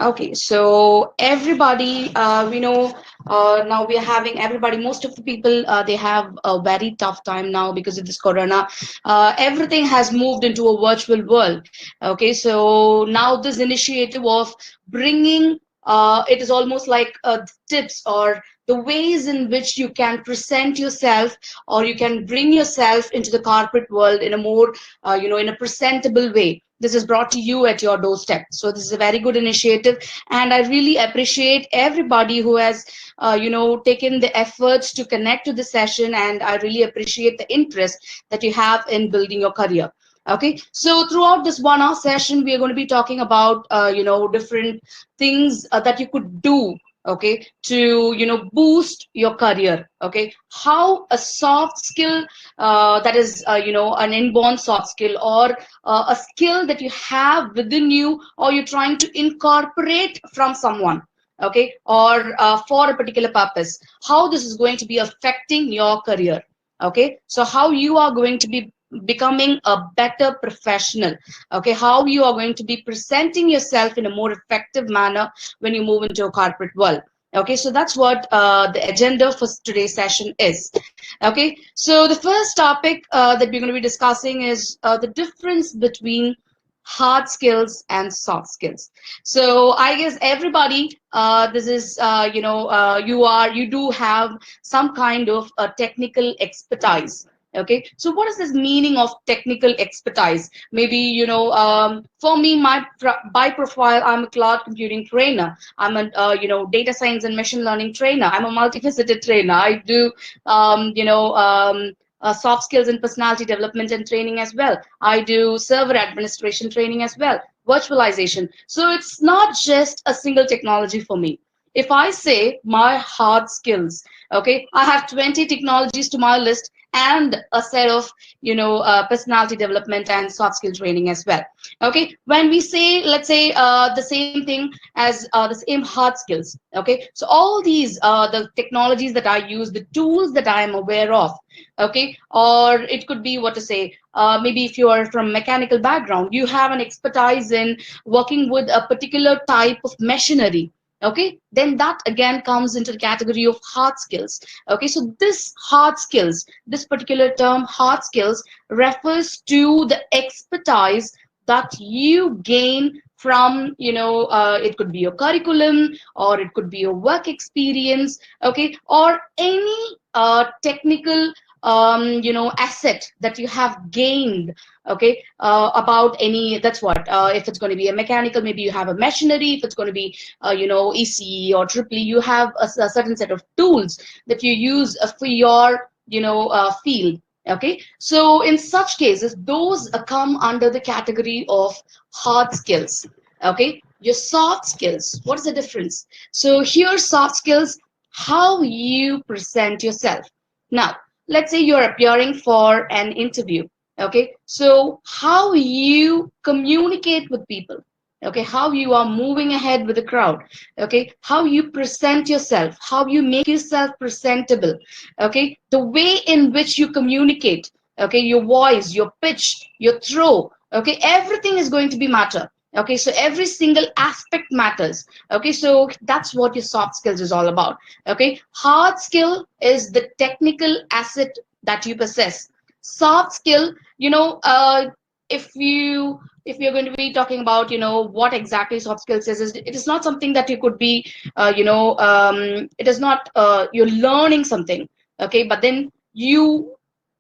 Okay, so everybody, we know now we are having everybody, most of the people, they have a very tough time now because of this corona. Everything has moved into a virtual world. Okay, so now this initiative of bringing, it is almost like tips or the ways in which you can present yourself or you can bring yourself into the corporate world in a more, in a presentable way. This is brought to you at your doorstep. So this is a very good initiative, and I really appreciate everybody who has, taken the efforts to connect to the session, and I really appreciate the interest that you have in building your career. Okay, so throughout this 1 hour session, we are going to be talking about, different things that you could do, okay, to boost your career. Okay, how a soft skill, that is, an inborn soft skill, or a skill that you have within you, or you're trying to incorporate from someone, okay, or for a particular purpose, how this is going to be affecting your career. Okay, so how you are going to be becoming a better professional. Okay, how you are going to be presenting yourself in a more effective manner when you move into a corporate world. Okay, so that's what the agenda for today's session is. Okay, so the first topic that we're going to be discussing is the difference between hard skills and soft skills. So I guess everybody, this is, you do have some kind of technical expertise. Okay, so what is this meaning of technical expertise? Maybe, for me, by profile, I'm a cloud computing trainer. I'm a, data science and machine learning trainer. I'm a multifaceted trainer. I do, soft skills and personality development and training as well. I do server administration training as well, virtualization. So it's not just a single technology for me. If I say my hard skills, okay, I have 20 technologies to my list and a set of, personality development and soft skill training as well. Okay, when we say, let's say, the same thing as the same hard skills. Okay, so all these the technologies that I use, the tools that I am aware of. Okay, or it could be, what to say, maybe if you are from mechanical background, you have an expertise in working with a particular type of machinery. Okay, then that again comes into the category of hard skills. Okay, so this hard skills, this particular term hard skills, refers to the expertise that you gain from, it could be your curriculum, or it could be your work experience. Okay, or any technical, asset that you have gained. Okay, about any, that's what, if it's going to be a mechanical, maybe you have a machinery. If it's going to be, ECE or triple E, you have a certain set of tools that you use for your, field. Okay, so in such cases, those come under the category of hard skills. Okay, your soft skills, what is the difference? So here, soft skills, how you present yourself. Now, let's say you're appearing for an interview. Okay, so how you communicate with people. Okay, how you are moving ahead with the crowd. Okay, how you present yourself, how you make yourself presentable. Okay, the way in which you communicate. Okay, your voice, your pitch, your throw. Okay, everything is going to be matter. Okay, so every single aspect matters. Okay, so that's what your soft skills is all about. Okay, hard skill is the technical asset that you possess. Soft skill, if you, if you're going to be talking about, what exactly soft skills is it is not something that you could be, it is not, you're learning something. Okay, but then you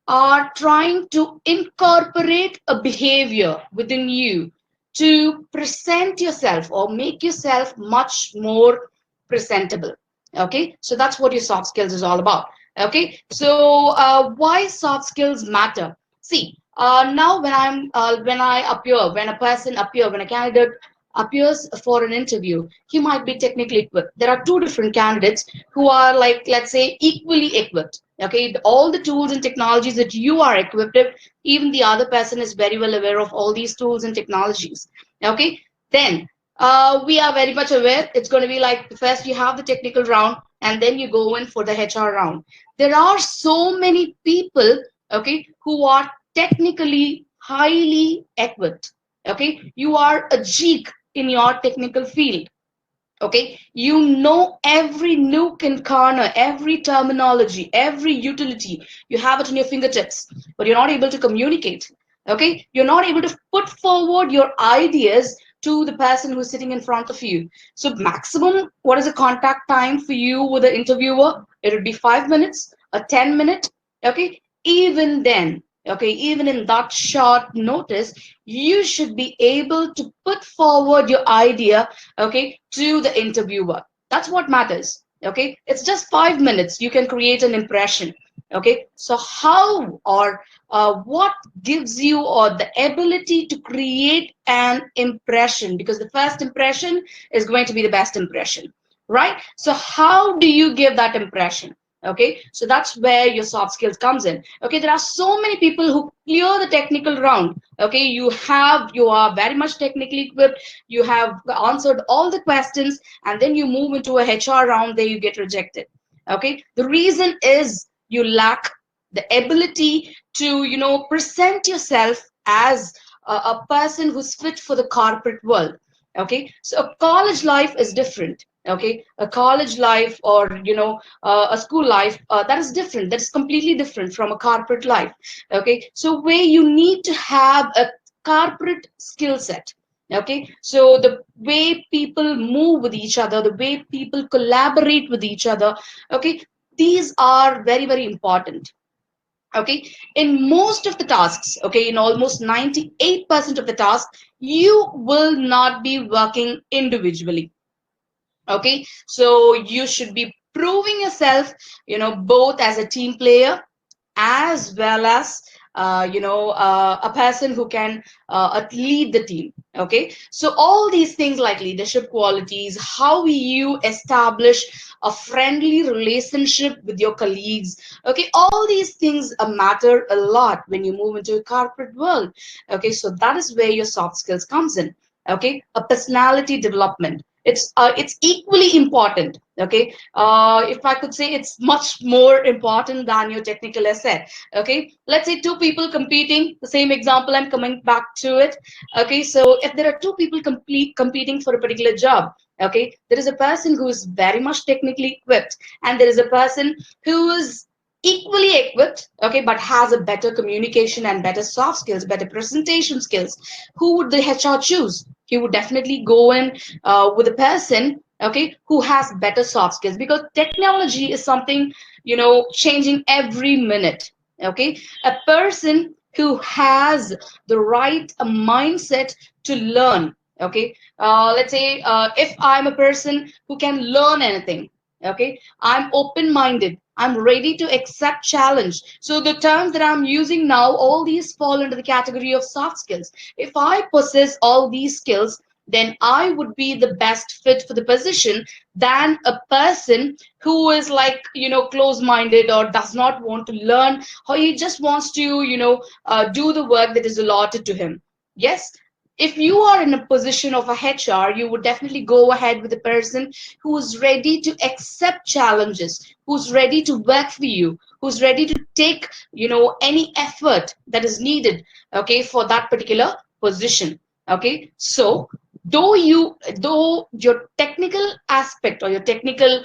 are trying to incorporate a behavior within you to present yourself or make yourself much more presentable. Okay, so that's what your soft skills is all about. Okay, so why soft skills matter? See, now when I appear, when a person appear, when a candidate appears for an interview, he might be technically equipped. There are two different candidates who are, like, let's say, equally equipped. Okay, all the tools and technologies that you are equipped with, even the other person is very well aware of all these tools and technologies. Okay, then we are very much aware it's going to be like, first you have the technical round, and then you go in for the HR round. There are so many people, okay, who are technically highly equipped. Okay, you are a geek in your technical field. Okay, you know every nook and corner, every terminology, every utility. You have it in your fingertips, but you're not able to communicate. Okay, you're not able to put forward your ideas to the person who's sitting in front of you. So maximum, what is the contact time for you with the interviewer? It would be 5 minutes, a 10 minute. Okay, even then, okay, even in that short notice, you should be able to put forward your idea, okay, to the interviewer. That's what matters. Okay, it's just 5 minutes, you can create an impression. Okay, so how or what gives you or the ability to create an impression, because the first impression is going to be the best impression, right? So how do you give that impression? Okay, so that's where your soft skills comes in. Okay, there are so many people who clear the technical round. Okay, you are very much technically equipped, you have answered all the questions, and then you move into a HR round, there you get rejected. Okay, the reason is you lack the ability to, present yourself as a person who's fit for the corporate world. Okay, so a college life is different. Okay, a college life, or a school life, that is different, that is completely different from a corporate life. Okay, so where you need to have a corporate skill set. Okay, so the way people move with each other, the way people collaborate with each other, okay, these are very, very important. Okay, in most of the tasks, okay, in almost 98% of the tasks, you will not be working individually. Okay, so you should be proving yourself, both as a team player, as well as a person who can lead the team. Okay, so all these things like leadership qualities, how you establish a friendly relationship with your colleagues, okay, all these things matter a lot when you move into a corporate world. Okay, so that is where your soft skills comes in. Okay, a personality development, it's equally important. Okay, if I could say, it's much more important than your technical asset. Okay, let's say two people competing, the same example, I'm coming back to it. Okay, so if there are two people competing for a particular job, okay, there is a person who is very much technically equipped, and there is a person who is equally equipped, okay, but has a better communication and better soft skills, better presentation skills. Who would the HR choose? He would definitely go in with a person, okay, who has better soft skills, because technology is something, changing every minute. Okay, a person who has the right mindset to learn. Okay, let's say, if I'm a person who can learn anything, okay, I'm open minded, I'm ready to accept challenge. So the terms that I'm using now, all these fall into the category of soft skills. If I possess all these skills, then I would be the best fit for the position than a person who is like, close minded, or does not want to learn, or he just wants to, do the work that is allotted to him. Yes, if you are in a position of a HR, you would definitely go ahead with a person who is ready to accept challenges, who's ready to work for you, who's ready to take, any effort that is needed, okay, for that particular position. Okay, so though your technical aspect, or your technical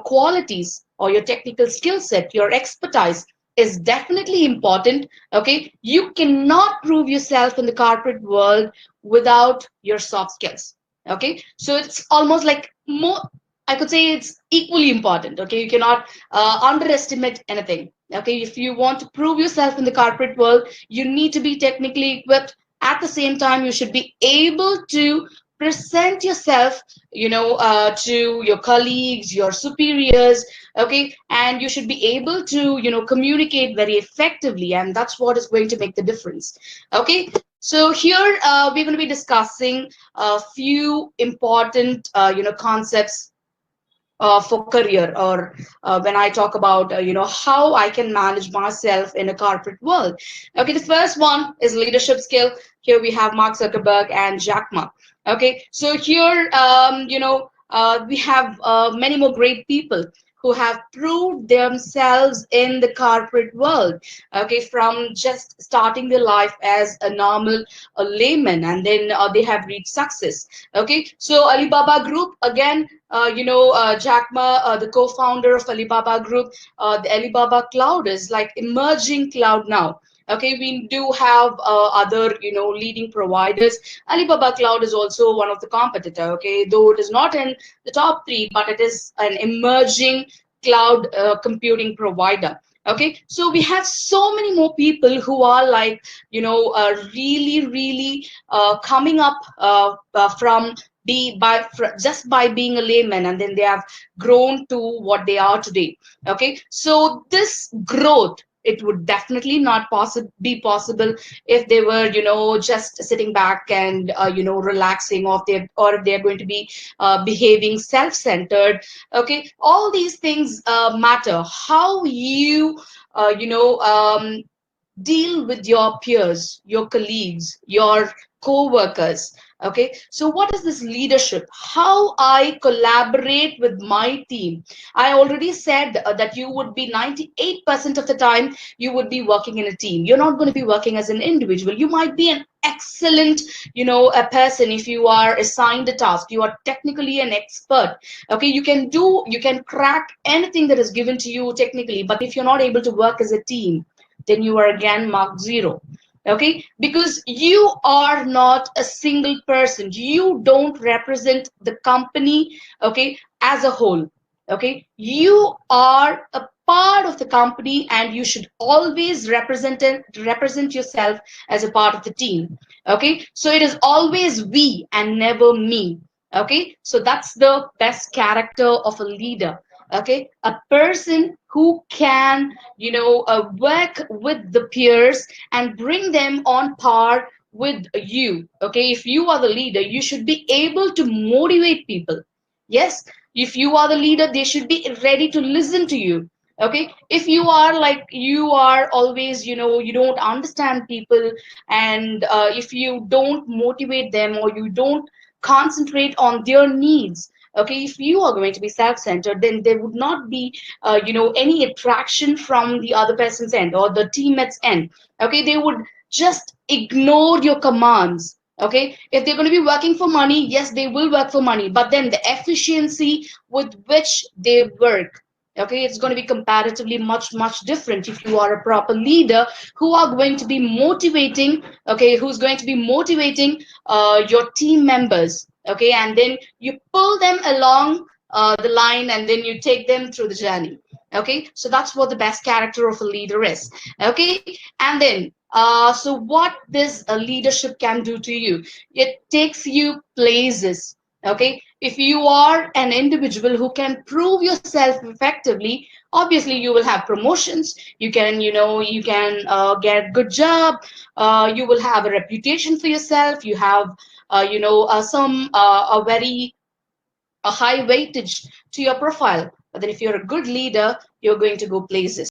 qualities, or your technical skill set, your expertise is definitely important. Okay, you cannot prove yourself in the corporate world without your soft skills. Okay, so it's almost like more, I could say it's equally important. Okay, you cannot underestimate anything. Okay, if you want to prove yourself in the corporate world, you need to be technically equipped. At the same time, you should be able to present yourself, to your colleagues, your superiors. Okay, and you should be able to, communicate very effectively, and that's what is going to make the difference. Okay, so here we're going to be discussing a few important, concepts for career, or when I talk about, how I can manage myself in a corporate world. Okay, the first one is leadership skill. Here we have Mark Zuckerberg and Jack Ma. Okay, so here, we have many more great people who have proved themselves in the corporate world, okay, from just starting their life as a normal a layman, and then they have reached success. Okay, so Alibaba Group again, Jack Ma, the co-founder of Alibaba Group, the Alibaba Cloud is like emerging cloud now. Okay, we do have other, leading providers. Alibaba Cloud is also one of the competitor. Okay, though it is not in the top three, but it is an emerging cloud computing provider. Okay, so we have so many more people who are like, really, really coming up from just by being a layman, and then they have grown to what they are today. Okay, so this growth, it would definitely not be possible if they were, just sitting back and relaxing, or if they're going to be behaving self-centered. Okay, all these things matter. How you deal with your peers, your colleagues, your co-workers. Okay, so what is this leadership? How I collaborate with my team? I already said that you would be 98% of the time you would be working in a team. You're not going to be working as an individual. You might be an excellent, a person. If you are assigned a task, you are technically an expert. Okay, you can crack anything that is given to you technically, but if you're not able to work as a team, then you are again marked zero. Okay, because you are not a single person. You don't represent the company, okay, as a whole. Okay, you are a part of the company, and you should always represent yourself as a part of the team. Okay, so it is always we and never me. Okay, so that's the best character of a leader. Okay, a person who can, work with the peers and bring them on par with you. Okay, if you are the leader, you should be able to motivate people. Yes, if you are the leader, they should be ready to listen to you. Okay, if you are like, you are always, you don't understand people, and if you don't motivate them, or you don't concentrate on their needs. Okay, if you are going to be self-centered, then there would not be any attraction from the other person's end or the teammates end. Okay, they would just ignore your commands. Okay, if they're going to be working for money, yes, they will work for money, but then the efficiency with which they work, okay, it's going to be comparatively much different if you are a proper leader who are going to be motivating. Okay, who's going to be motivating your team members. Okay, and then you pull them along the line, and then you take them through the journey. Okay, so that's what the best character of a leader is. Okay, and then so what this leadership can do to you, it takes you places. Okay, if you are an individual who can prove yourself effectively, obviously you will have promotions. You can, you can get good job. You will have a reputation for yourself. You have some a very a high weightage to your profile. But then if you're a good leader, you're going to go places.